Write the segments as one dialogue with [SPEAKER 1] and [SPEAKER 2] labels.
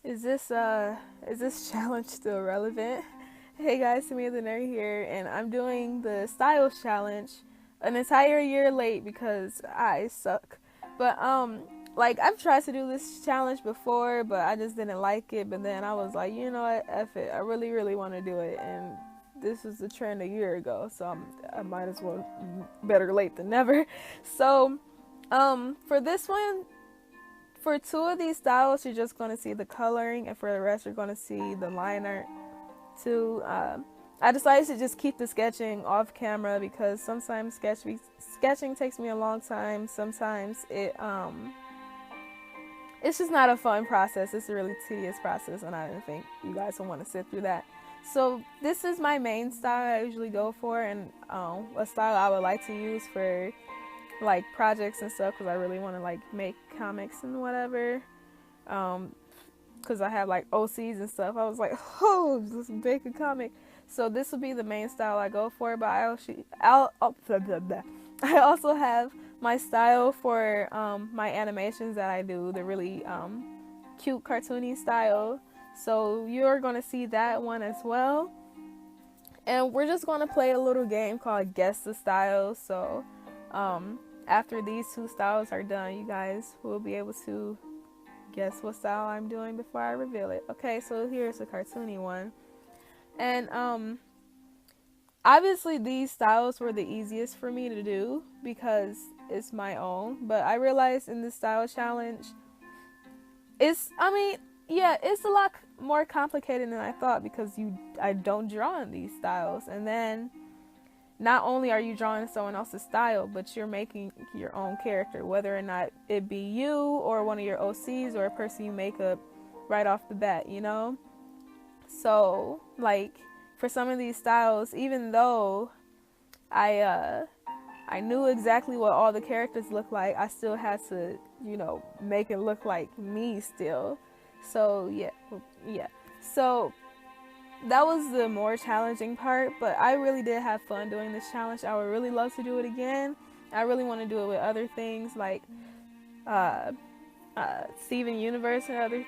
[SPEAKER 1] Is this challenge still relevant? Hey guys, Samia the Nerd here, and I'm doing the Styles Challenge an entire year late because I suck. But like I've tried to do this challenge before, but I just didn't like it. But then I was like, you know what, F it, I really, really want to do it, and this was the trend a year ago, so I might as well, better late than never. So for this one, for two of these styles, you're just going to see the coloring, and for the rest, you're going to see the line art too. I decided to just keep the sketching off camera because sometimes sketching takes me a long time. Sometimes it's just not a fun process. It's a really tedious process, and I didn't think you guys would want to sit through that. So this is my main style I usually go for, and a style I would like to use for like projects and stuff because I really want to like make comics and whatever. Because I have like OCs and stuff. I was like, oh, let's make a comic. So this will be the main style I go for. But I also have my style for my animations that I do, the really cute cartoony style. So you're gonna see that one as well. And we're just gonna play a little game called Guess the Style. So after these two styles are done, you guys will be able to guess what style I'm doing before I reveal it. Okay, so here's a cartoony one. And obviously these styles were the easiest for me to do because it's my own. But I realized in this style challenge, it's a lot more complicated than I thought because I don't draw in these styles. And then not only are you drawing someone else's style, but you're making your own character, whether or not it be you or one of your OCs or a person you make up right off the bat, you know? So, like, for some of these styles, even though I knew exactly what all the characters look like, I still had to, make it look like me still. So, yeah. So, that was the more challenging part, but I really did have fun doing this challenge. I would really love to do it again. I really want to do it with other things like Steven Universe and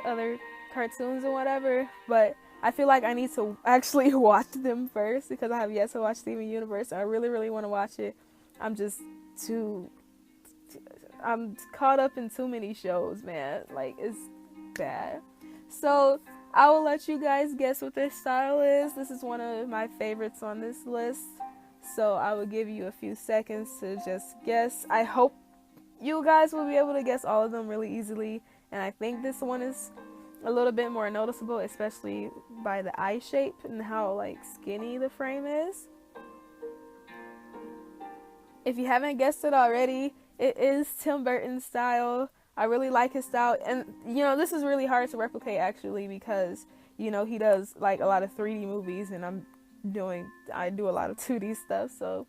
[SPEAKER 1] other cartoons and whatever, but I feel like I need to actually watch them first because I have yet to watch Steven Universe, and I really, really want to watch it. I'm caught up in too many shows, man. Like, it's bad. So I will let you guys guess what this style is. This is one of my favorites on this list. So I will give you a few seconds to just guess. I hope you guys will be able to guess all of them really easily. And I think this one is a little bit more noticeable, especially by the eye shape and how like skinny the frame is. If you haven't guessed it already, it is Tim Burton's style. I really like his style, and this is really hard to replicate actually because he does like a lot of 3D movies, and I do a lot of 2D stuff, so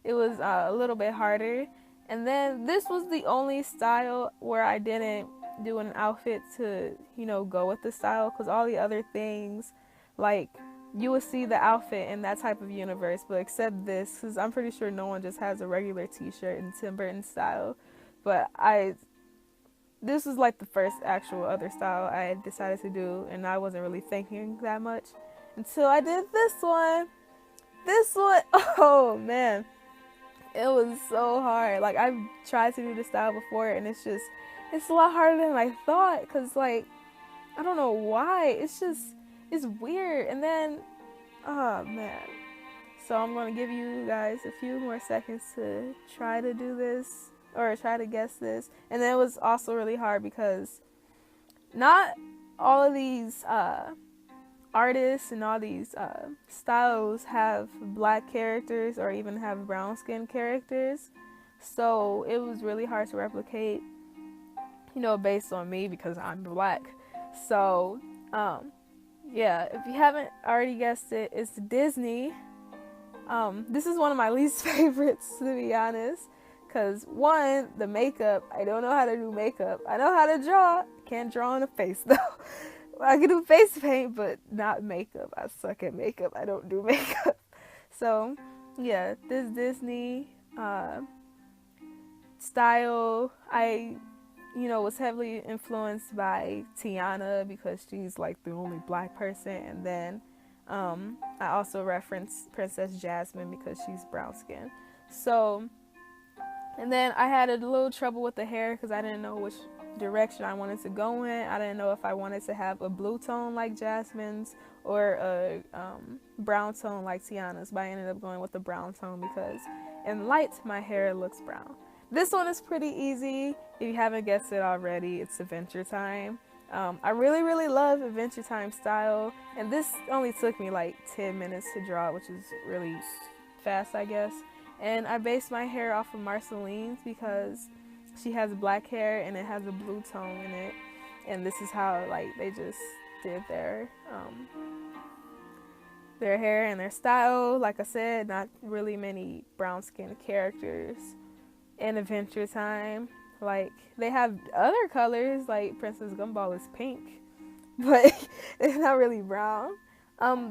[SPEAKER 1] it was a little bit harder. And then this was the only style where I didn't do an outfit to go with the style, because all the other things, like, you would see the outfit in that type of universe, but except this, because I'm pretty sure no one just has a regular t-shirt in Tim Burton style. But this was like the first actual other style I had decided to do, and I wasn't really thinking that much until I did this one. Oh man, it was so hard. Like, I've tried to do this style before, and it's a lot harder than I thought, because like, I don't know why, it's weird. And then, oh man, so I'm going to give you guys a few more seconds to try to do this, or try to guess this. And then it was also really hard because not all of these artists and all these styles have black characters or even have brown skin characters. So it was really hard to replicate, based on me because I'm black. So, yeah, if you haven't already guessed it, it's Disney. This is one of my least favorites, to be honest. Because, one, the makeup, I don't know how to do makeup. I know how to draw. Can't draw on a face, though. I can do face paint, but not makeup. I suck at makeup. I don't do makeup. So, yeah, this Disney style, was heavily influenced by Tiana because she's like the only black person, and then I also referenced Princess Jasmine because she's brown skinned. So, and then I had a little trouble with the hair because I didn't know which direction I wanted to go in. I didn't know if I wanted to have a blue tone like Jasmine's or a brown tone like Tiana's, but I ended up going with the brown tone because in light my hair looks brown. This one is pretty easy. If you haven't guessed it already, it's Adventure Time. I really love Adventure Time style, and this only took me like 10 minutes to draw, which is really fast, I guess. And I based my hair off of Marceline's because she has black hair and it has a blue tone in it, and this is how like they just did their hair and their style. Like I said, not really many brown skinned characters in Adventure Time. Like, they have other colors, like Princess Gumball is pink, but it's not really brown.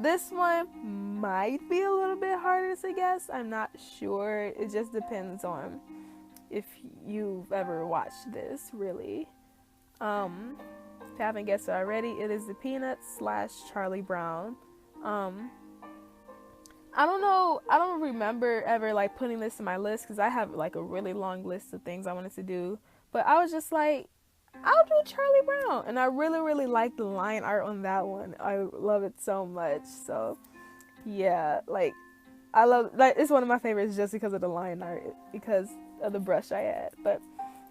[SPEAKER 1] This one might be a little bit harder to guess. I'm not sure. It just depends on if you've ever watched this, really. If you haven't guessed it already, it is the Peanuts / Charlie Brown. I don't know, I don't remember ever like putting this in my list because I have like a really long list of things I wanted to do, but I was just like, I'll do Charlie Brown, and I really like the line art on that one. I love it so much. So yeah, like I love, like, it's one of my favorites just because of the line art, because of the brush I had. But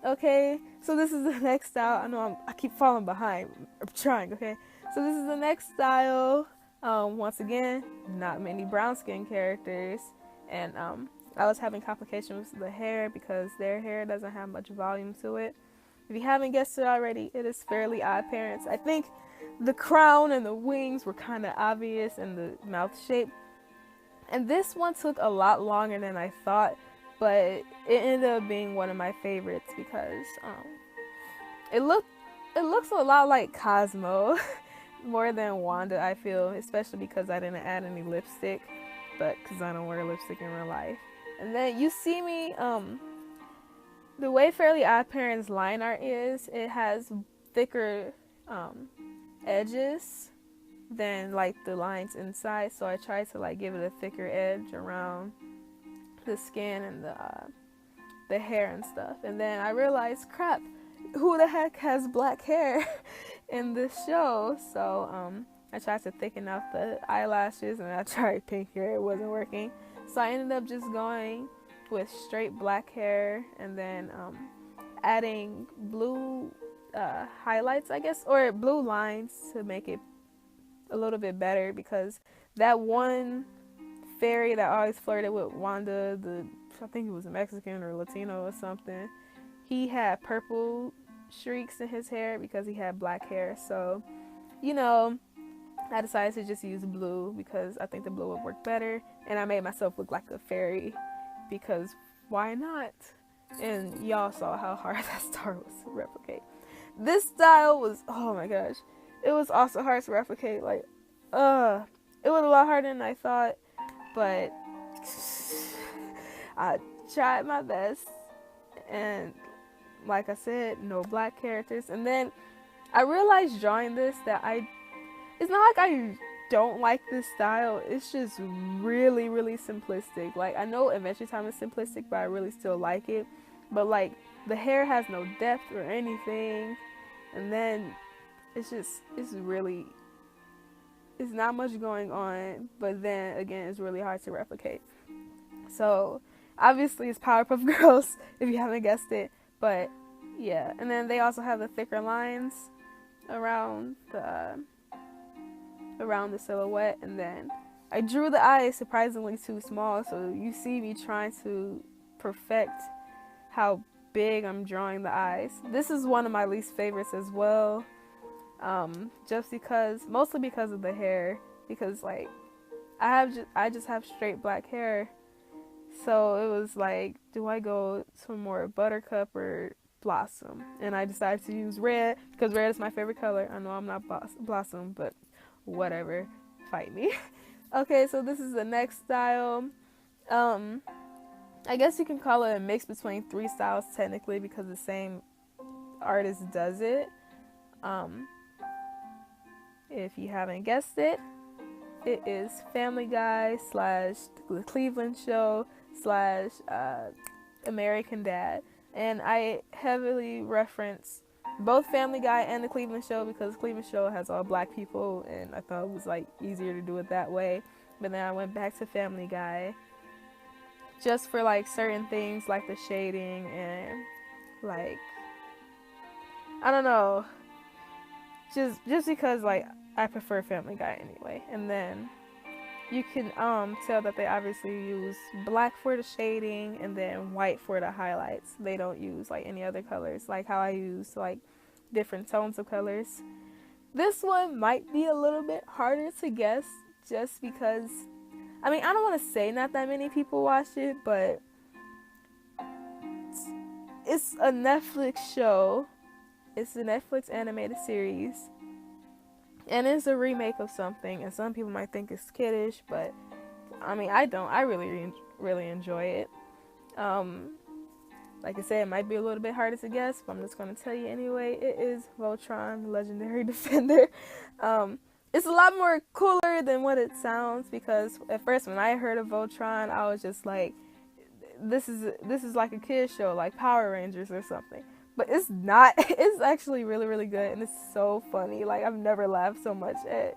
[SPEAKER 1] okay, so this is the next style. I know I keep falling behind. I'm trying. Okay, so this is the next style. Once again, not many brown skin characters, and I was having complications with the hair because their hair doesn't have much volume to it. If you haven't guessed it already, it is Fairly Odd Parents. I think the crown and the wings were kind of obvious, and the mouth shape. And this one took a lot longer than I thought, but it ended up being one of my favorites because it looks a lot like Cosmo. More than Wanda, I feel, especially because I didn't add any lipstick, but because I don't wear lipstick in real life. And then you see me, the way Fairly Odd Parents line art is, it has thicker edges than like the lines inside, so I tried to like give it a thicker edge around the skin and the hair and stuff. And then I realized, crap, who the heck has black hair in this show? So I tried to thicken up the eyelashes, and I tried pink hair. It wasn't working, so I ended up just going with straight black hair, and then adding blue highlights, I guess, or blue lines to make it a little bit better, because that one fairy that always flirted with Wanda, I think he was Mexican or Latino or something, he had purple streaks in his hair because he had black hair. So, I decided to just use blue because I think the blue would work better, and I made myself look like a fairy because why not? And y'all saw how hard that star was to replicate. This style was, oh my gosh, it was also hard to replicate. Like, it was a lot harder than I thought, but I tried my best. And like I said, no black characters. And then I realized drawing this that it's not like I don't like this style, it's just really simplistic. Like, I know Adventure Time is simplistic, but I really still like it. But like, the hair has no depth or anything, and then it's not much going on, but then again, it's really hard to replicate. So obviously it's Powerpuff Girls if you haven't guessed it. But yeah, and then they also have the thicker lines around the silhouette, and then I drew the eyes surprisingly too small, so you see me trying to perfect how big I'm drawing the eyes. This is one of my least favorites as well, mostly because of the hair, because like I just have straight black hair. So it was like, do I go to more Buttercup or Blossom? And I decided to use red because red is my favorite color. I know I'm not Blossom, but whatever, fight me. Okay, so this is the next style. I guess you can call it a mix between three styles technically, because the same artist does it. If you haven't guessed it, it is Family Guy slash The Cleveland Show slash American Dad. And I heavily reference both Family Guy and The Cleveland Show because Cleveland Show has all black people, and I thought it was like easier to do it that way. But then I went back to Family Guy just for like certain things like the shading and like, I don't know, just because like I prefer Family Guy anyway. And then you can tell that they obviously use black for the shading and then white for the highlights. They don't use like any other colors like how I use like different tones of colors. This one might be a little bit harder to guess just because, I mean, I don't want to say not that many people watch it, but it's a Netflix show. It's a Netflix animated series. And it's a remake of something, and some people might think it's kiddish, but I mean, I don't. I really enjoy it. Like I said, it might be a little bit harder to guess, but I'm just going to tell you anyway. It is Voltron, the Legendary Defender. It's a lot more cooler than what it sounds, because at first when I heard of Voltron, I was just like, this is like a kid's show, like Power Rangers or something. But it's not. It's actually really, really good, and it's so funny. Like, I've never laughed so much at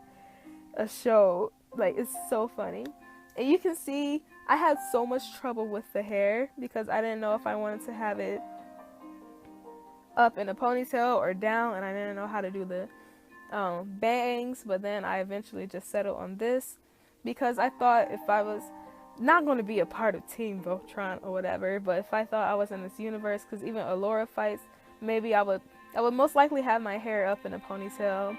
[SPEAKER 1] a show. Like, it's so funny. And you can see I had so much trouble with the hair because I didn't know if I wanted to have it up in a ponytail or down, and I didn't know how to do the bangs. But then I eventually just settled on this because I thought if I was not going to be a part of Team Voltron or whatever, but if I thought I was in this universe, because even Allura fights, maybe I would most likely have my hair up in a ponytail,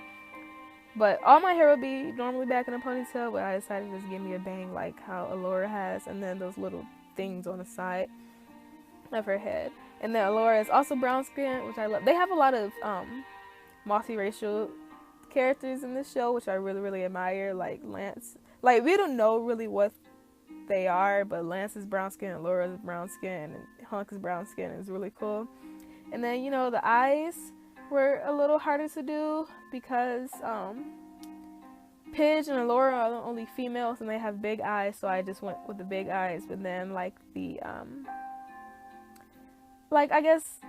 [SPEAKER 1] but all my hair would be normally back in a ponytail, but I decided to just give me a bang like how Allura has, and then those little things on the side of her head. And then Allura is also brown skin, which I love. They have a lot of multiracial characters in this show, which I really, really admire, like Lance. Like, we don't know really what they are, but Lance is brown skin, Laura's brown skin, and Hunk is brown skin. It's really cool. And then, you know, the eyes were a little harder to do because Pidge and Allura are the only females and they have big eyes, so I just went with the big eyes. But then like the like, I guess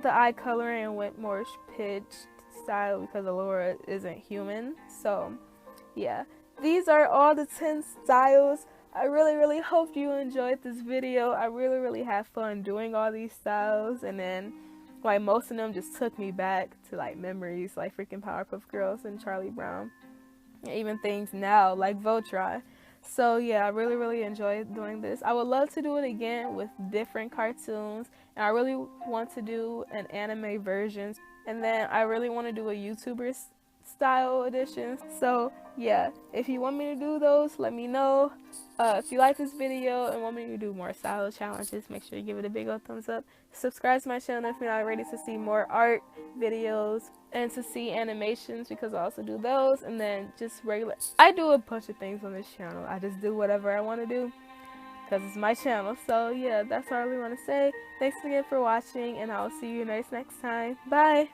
[SPEAKER 1] the eye coloring went more Pidge style because Allura isn't human. So yeah, these are all the 10 styles. I really, really hope you enjoyed this video. I really, really had fun doing all these styles, and then like most of them just took me back to like memories like freaking Powerpuff Girls and Charlie Brown, and even things now like Voltron. So yeah, I really, really enjoyed doing this. I would love to do it again with different cartoons, and I really want to do an anime version, and then I really want to do a YouTuber style edition. So yeah, if you want me to do those, let me know. If you like this video and want me to do more style challenges, make sure you give it a big old thumbs up. Subscribe to my channel if you're not ready to see more art videos and to see animations, because I also do those. And then just regular, I do a bunch of things on this channel. I just do whatever I want to do because it's my channel. So yeah, that's all I really want to say. Thanks again for watching, and I'll see you guys next time. Bye.